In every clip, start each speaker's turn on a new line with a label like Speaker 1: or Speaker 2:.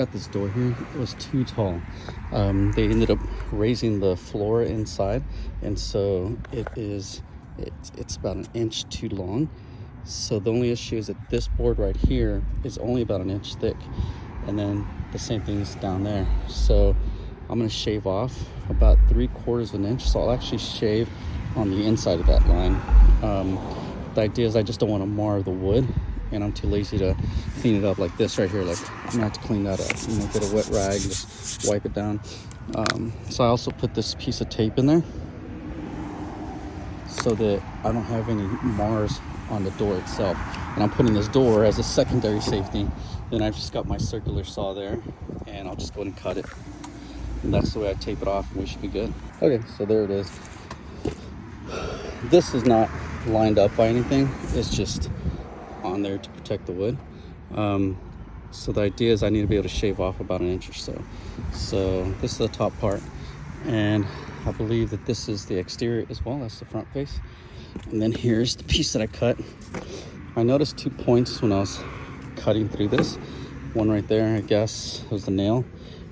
Speaker 1: got this door here. It was too tall. They ended up raising the floor inside, and so it's about an inch too long. So the only issue is that this board right here is only about an inch thick, and then the same thing is down there. So I'm gonna shave off about 3/4 of an inch. So I'll actually shave on the inside of that line. The idea is I just don't want to mar the wood, and I'm too lazy to clean it up like this right here. Like, I'm gonna have to clean that up, get a wet rag, just wipe it down. So I also put this piece of tape in there so that I don't have any mars on the door itself. And I'm putting this door as a secondary safety. Then I've just got my circular saw there, and I'll just go ahead and cut it. And that's the way I tape it off, and we should be good. Okay, so there it is. This is not lined up by anything. It's just on there to protect the wood. So the idea is I need to be able to shave off about an inch or so. So this is the top part, and I believe that this is the exterior as well. That's the front face. And then here's the piece that I cut. I noticed 2 points when I was cutting through this. One right there, I guess, was the nail,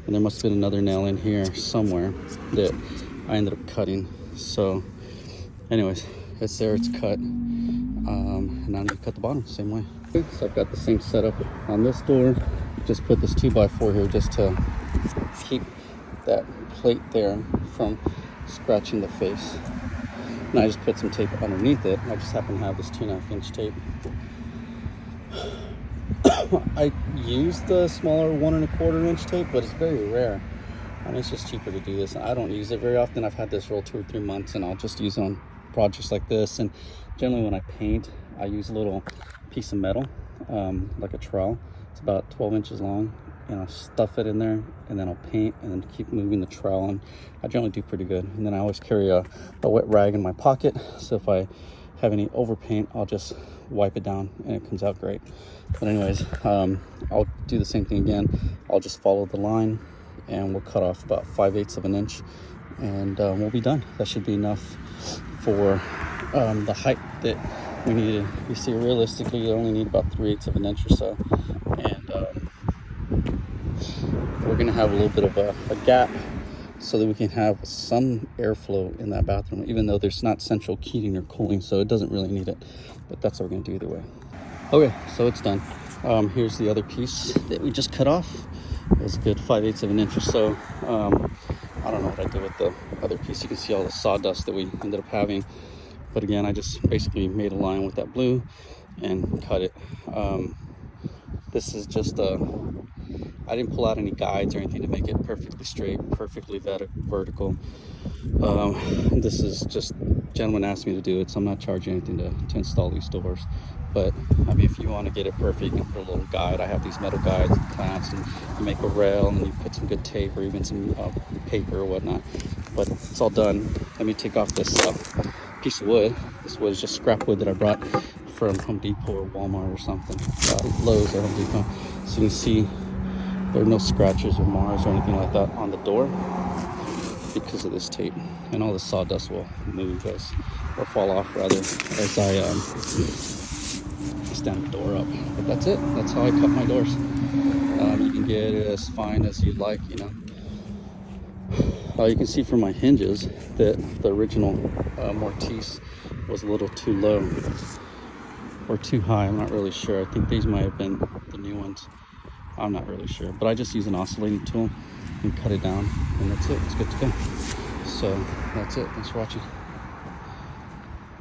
Speaker 1: and there must have been another nail in here somewhere that I ended up cutting. So anyways, it's there, it's cut. And now I need to cut the bottom same way. Okay, so I've got the same setup on this door. Just put this 2x4 here just to keep that plate there from scratching the face. And I just put some tape underneath it. I just happen to have this 2.5 inch tape. I use the smaller 1.25 inch tape, but it's very rare, and it's just cheaper to do this. I don't use it very often. I've had this roll 2 or 3 months, and I'll just use it on projects like this. And generally when I paint, I use a little piece of metal, like a trowel. It's about 12 inches long, and I'll stuff it in there, and then I'll paint, and then keep moving the trowel, and I generally do pretty good. And then I always carry a wet rag in my pocket, so if I have any overpaint, I'll just wipe it down and it comes out great. But anyways, I'll do the same thing again. I'll just follow the line, and we'll cut off about 5/8 of an inch, and we'll be done. That should be enough for the height that we needed. You see, realistically, you only need about 3/8 of an inch or so, and we're gonna have a little bit of a gap so that we can have some airflow in that bathroom, even though there's not central heating or cooling, so it doesn't really need it. But that's what we're gonna do either way. Okay, so it's done. Here's the other piece that we just cut off. It was a good 5/8 of an inch or so. I don't know what I did with the other piece. You can see all the sawdust that we ended up having. But again, I just basically made a line with that blue and cut it. This is just I didn't pull out any guides or anything to make it perfectly straight, perfectly vertical. This is just, gentleman asked me to do it, so I'm not charging anything to install these doors. But I mean, if you want to get it perfect, you can put a little guide. I have these metal guides and clamps, and you make a rail, and you put some good tape or even some paper or whatnot. But it's all done. Let me take off this piece of wood. This wood is just scrap wood that I brought from Home Depot or Walmart or something, Lowe's or Home Depot. So you can see there are no scratches or mars or anything like that on the door because of this tape, and all the sawdust will move or fall off rather as I stand the door up. But that's it. That's how I cut my doors. You can get it as fine as you'd like, you can see from my hinges that the original mortise was a little too low or too high. I'm not really sure. I think these might have been the new ones. I'm not really sure, but I just use an oscillating tool and cut it down, and that's it. It's good to go. So that's it. Thanks for watching.